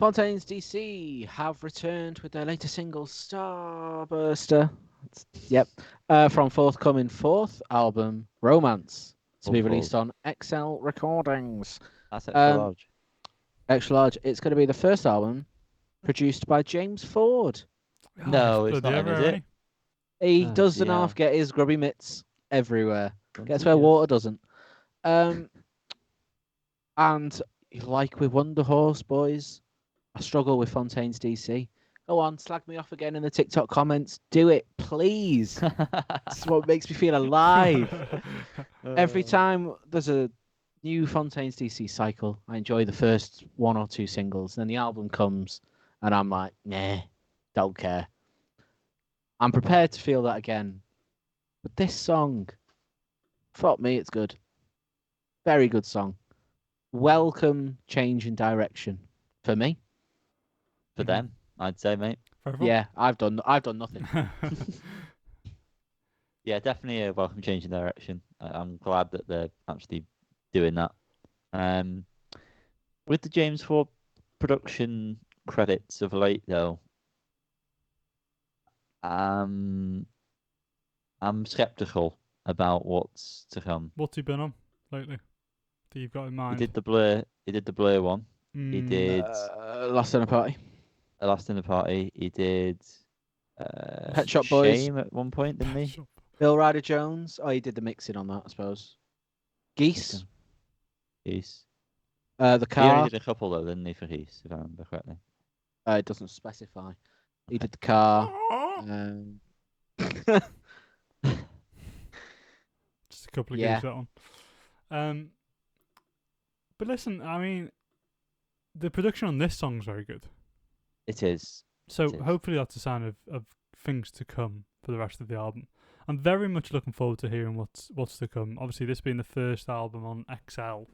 Fontaines DC have returned with their latest single, Starburster. Yep. From forthcoming fourth album, Romance, to be released on XL Recordings. That's extra large. Extra large. It's going to be the first album produced by James Ford. No, it's not him, is it? He doesn't half get his grubby mitts everywhere. Gets where water doesn't. And like with Wonder Horse, boys, I struggle with Fontaines DC. Go on, slag me off again in the TikTok comments. Do it, please. It's what makes me feel alive. Every time there's a new Fontaines DC cycle, I enjoy the first one or two singles. Then the album comes, and I'm like, nah, don't care. I'm prepared to feel that again. But this song, fuck me, it's good. Very good song. Welcome change in direction for me. For them, I'd say, mate. Yeah, I've done nothing. Yeah, definitely a welcome change in direction. I'm glad that they're actually doing that. With the James Ford production credits of late, though, I'm skeptical about what's to come. What's he been on lately that you've got in mind? He did the Blur one. He did Last in a Party. Last in the Party. He did Pet Shop Boys. Shame at one point, didn't he? Bill Ryder Jones. Oh, he did the mixing on that, I suppose. Geese. The Car. He only did a couple though, didn't he, for Geese, if I remember correctly? It doesn't specify. He did The Car. Just a couple of gigs, that one. But listen, I mean, the production on this song's very good. It is. So hopefully that's a sign of things to come for the rest of the album. I'm very much looking forward to hearing what's to come. Obviously, this being the first album on XL,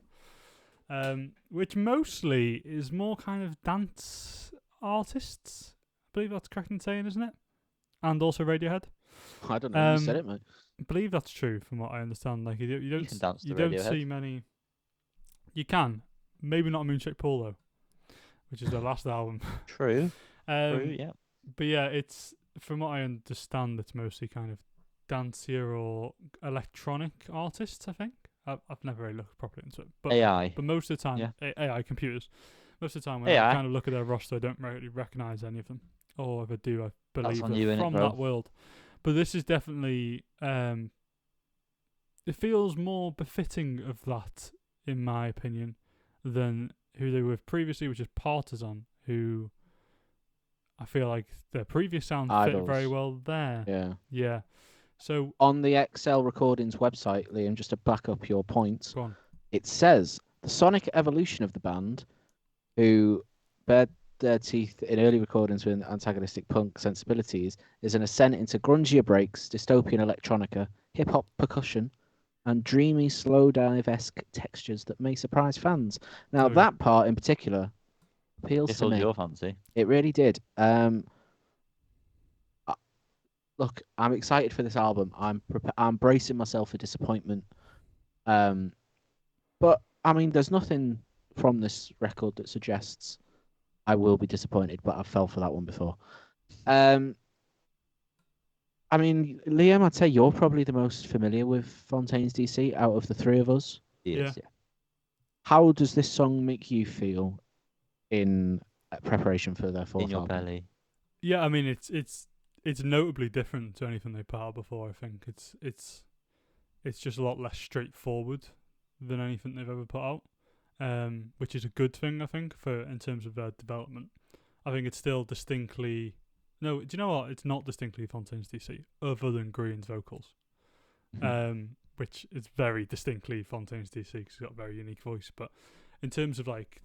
which mostly is more kind of dance artists. I believe that's correct in saying, isn't it? And also Radiohead. I don't know. You said it, mate. I believe that's true, from what I understand. Like you don't can dance to don't Radiohead. see many. You can, maybe not Moonshaped Pool though, which is their last album. True. True. Yeah. But yeah, it's from what I understand, it's mostly kind of dancier or electronic artists. I think I've never really looked properly into it. But AI. But most of the time, Yeah. AI computers. Most of the time, when AI. I kind of look at their roster, I don't really recognize any of them, or if I do, I believe on they're you, innit, from bro? that world. But this is definitely it feels more befitting of that, in my opinion, than who they were with previously, which is Partisan, who I feel like their previous sound fit very well there. Yeah. Yeah. So on the XL Recordings website, Liam, just to back up your points, go on. It says the sonic evolution of the band, who bared their teeth in early recordings with antagonistic punk sensibilities, is an ascent into grungier breaks, dystopian electronica, hip-hop percussion, and dreamy slow dive-esque textures that may surprise fans. Now, that part in particular appeals to me. Your fancy. It really did. Look, I'm excited for this album. I'm bracing myself for disappointment. But I mean, there's nothing from this record that suggests I will be disappointed. But I fell for that one before. I mean, Liam, I'd say you're probably the most familiar with Fontaines DC out of the three of us. Yeah. How does this song make you feel in preparation for their fourth in your album? belly? Yeah, I mean, it's notably different to anything they put out before. I think it's just a lot less straightforward than anything they've ever put out, which is a good thing, I think, for in terms of their development. I think it's still distinctly. No, do you know what? It's not distinctly Fontaines DC, other than Green's vocals, which is very distinctly Fontaines DC because he's got a very unique voice. But in terms of like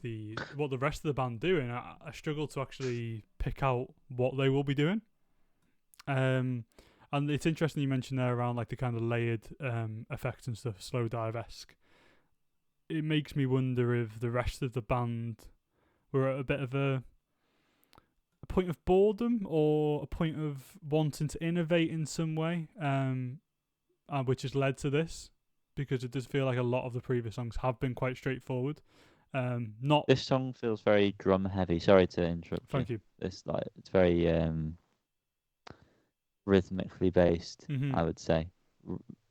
what the rest of the band doing, I struggle to actually pick out what they will be doing. And it's interesting you mentioned there around like the kind of layered effects and stuff, slow dive-esque. It makes me wonder if the rest of the band were at a bit of a point of boredom or a point of wanting to innovate in some way, which has led to this, because it does feel like a lot of the previous songs have been quite straightforward, Not This song feels very drum heavy. Sorry to interrupt thank you. you. It's very rhythmically based, Hmm. I would say.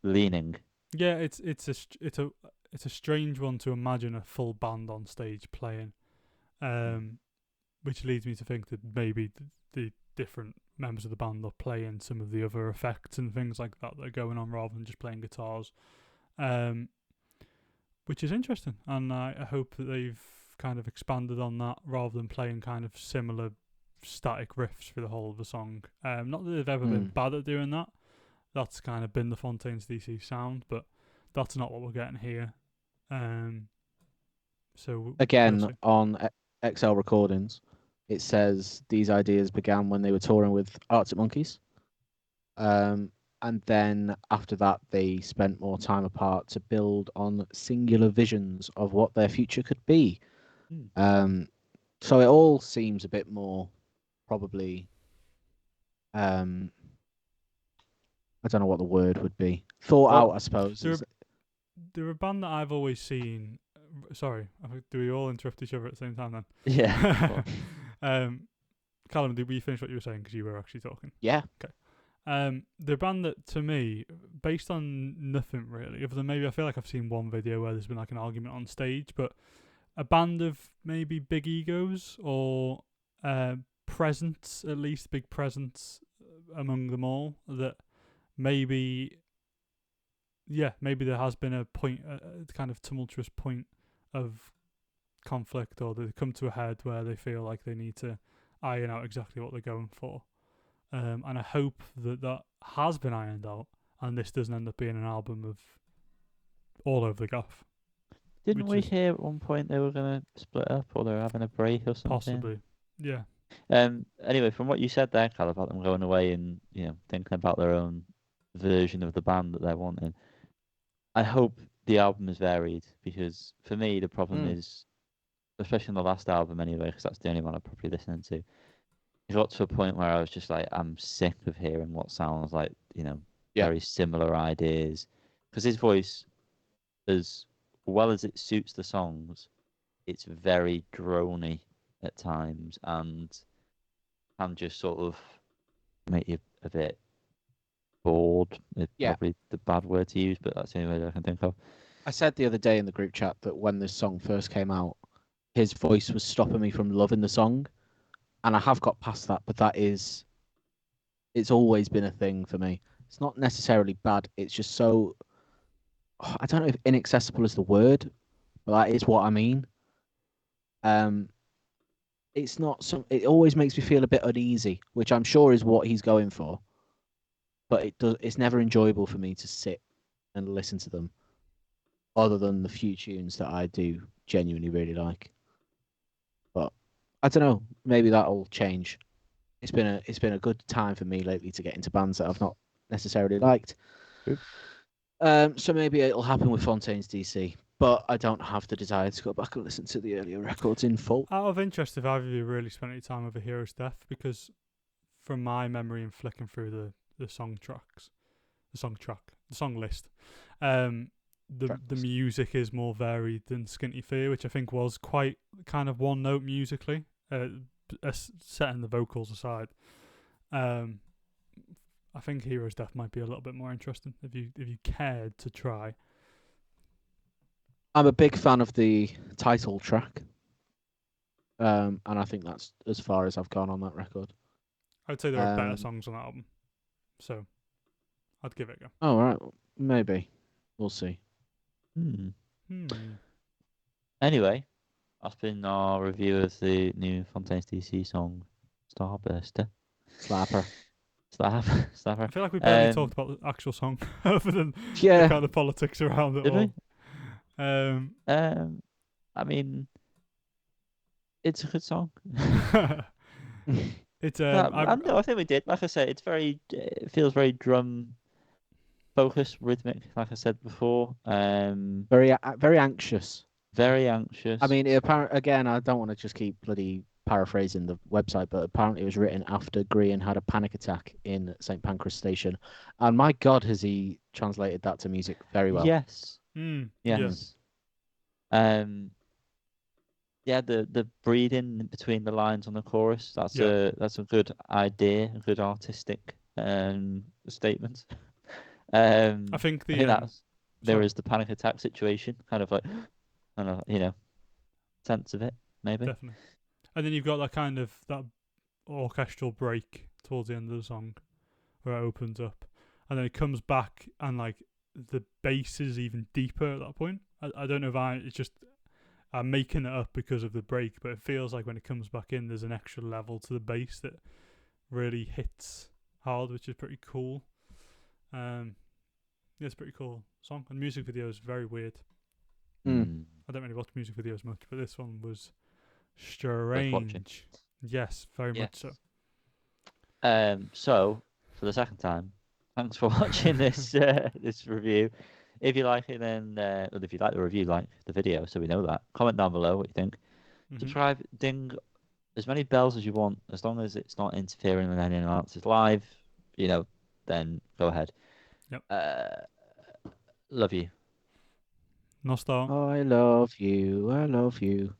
Leaning. Yeah, it's a strange one to imagine a full band on stage playing, which leads me to think that maybe the different members of the band are playing some of the other effects and things like that are going on rather than just playing guitars, which is interesting. And I hope that they've kind of expanded on that rather than playing kind of similar static riffs for the whole of the song. Not that they've ever been bad at doing that. That's kind of been the Fontaines DC sound, but that's not what we're getting here. So we'll Again, see. on XL Recordings, it says these ideas began when they were touring with Arctic Monkeys. And then after that, they spent more time apart to build on singular visions of what their future could be. So it all seems a bit more probably, I don't know what the word would be. Thought Well, out, I suppose. They're a band that I've always seen. Sorry, do we all interrupt each other at the same time then? Yeah. Callum, did we finish what you were saying? Because you were actually talking. Yeah. Okay. The band that, to me, based on nothing really, other than maybe I feel like I've seen one video where there's been like an argument on stage, but a band of maybe big egos or presence, at least big presence among them all, that maybe there has been a point, a kind of tumultuous point of conflict, or they come to a head where they feel like they need to iron out exactly what they're going for. And I hope that has been ironed out, and this doesn't end up being an album of all over the gaff. Didn't we hear at one point they were going to split up or they were having a break or something? Possibly, yeah. Anyway, from what you said there, Cal, about them going away and thinking about their own version of the band that they're wanting, I hope the album is varied, because for me the problem is, especially in the last album anyway, because that's the only one I'm probably listening to, it got to a point where I was just like, I'm sick of hearing what sounds like very similar ideas, because his voice, as well as it suits the songs, it's very drony at times and can just sort of make you a bit bored. It's probably the bad word to use, but that's the only way I can think of. I said the other day in the group chat that when this song first came out, his voice was stopping me from loving the song, and I have got past that, but it's always been a thing for me. It's not necessarily bad, it's just so, I don't know if inaccessible is the word, but that is what I mean. It's not it always makes me feel a bit uneasy, which I'm sure is what he's going for, but it's never enjoyable for me to sit and listen to them, other than the few tunes that I do genuinely really like. But I don't know, maybe that'll change. It's been a good time for me lately to get into bands that I've not necessarily liked. So maybe it'll happen with Fontaines DC, but I don't have the desire to go back and listen to the earlier records in full. Out of interest, have either of you really spent any time over Hero's Death? Because from my memory and flicking through the song list, the music is more varied than Skinty Fear, which I think was quite kind of one note musically, setting the vocals aside. I think Hero's Death might be a little bit more interesting if you cared to try. I'm a big fan of the title track, and I think that's as far as I've gone on that record. I'd say there are better songs on that album, so I'd give it a go. Oh, right, maybe we'll see. Anyway, that's been our review of the new Fontaines DC song, Starburster. Slapper. Slapper. I feel like we barely talked about the actual song, other than the kind of politics around it all. I mean, it's a good song. It's I think we did. Like I said, it feels very drum focused, rhythmic. Like I said before, very anxious. Very anxious. I mean, again, I don't want to just keep bloody paraphrasing the website, but apparently it was written after Grian had a panic attack in St. Pancras Station, and my God, has he translated that to music very well? Yes. Yes. Yeah. yeah, the breathing between the lines on the chorus. That's Yeah. a good idea, a good artistic statement. I think I the think that's there sorry, is the panic attack situation, kind of like, kind of sense of it maybe. definitely. And then you've got that kind of that orchestral break towards the end of the song where it opens up, and then it comes back, and like the bass is even deeper at that point. I don't know if it's just I'm making it up because of the break, but it feels like when it comes back in, there's an extra level to the bass that really hits hard, which is pretty cool. Yeah, it's a pretty cool song, and the music video is very weird. Mm. I don't really watch music videos much, but this one was Worth watching. strange. Yes, very much so. So for the second time, thanks for watching this this review. If you like it, then well, if you like the review, like the video, so we know that. Comment down below what you think. Subscribe, ding as many bells as you want, as long as it's not interfering with anyone else's live. Then go ahead. Yep. Love you. No star. I love you. I love you.